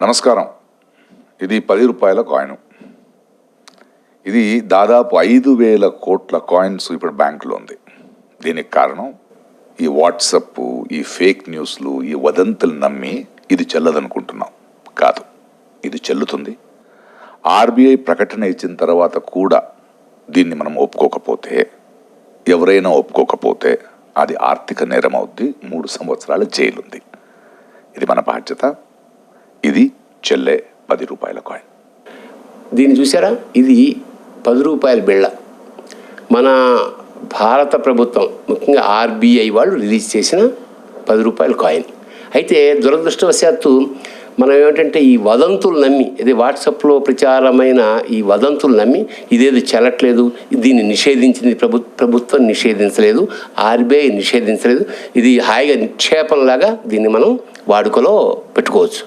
నమస్కారం. ఇది 10 రూపాయల కాయిన్. ఇది దాదాపు 5,000 కోట్ల కాయిన్స్ ఇప్పుడు బ్యాంకులో ఉంది. దీనికి కారణం ఈ వాట్సప్, ఈ ఫేక్ న్యూస్లు, ఈ వదంతులు నమ్మి ఇది చెల్లదనుకుంటున్నాం. కాదు, ఇది చెల్లుతుంది. ఆర్బీఐ ప్రకటన ఇచ్చిన తర్వాత కూడా దీన్ని మనం ఒప్పుకోకపోతే, ఎవరైనా ఒప్పుకోకపోతే అది ఆర్థిక నేరం అవుద్ది. 3 సంవత్సరాల జైలు ఉంది. ఇది మన బాధ్యత. ఇది చెల్లె 10 రూపాయల కాయిన్. దీన్ని చూసారా? ఇది 10 రూపాయల బిళ్ళ. మన భారత ప్రభుత్వం, ముఖ్యంగా ఆర్బీఐ వాళ్ళు రిలీజ్ చేసిన 10 రూపాయల కాయిన్. అయితే దురదృష్టవశాత్తు మనం ఏమిటంటే ఈ వదంతులు నమ్మి, ఇది వాట్సాప్లో ప్రచారమైన ఈ వదంతులు నమ్మి ఇదేది చెల్లట్లేదు, దీన్ని నిషేధించింది ప్రభుత్వం నిషేధించలేదు, ఆర్బీఐ నిషేధించలేదు, ఇది హాయిగా నిక్షేపంలాగా దీన్ని మనం వాడుకలో పెట్టుకోవచ్చు.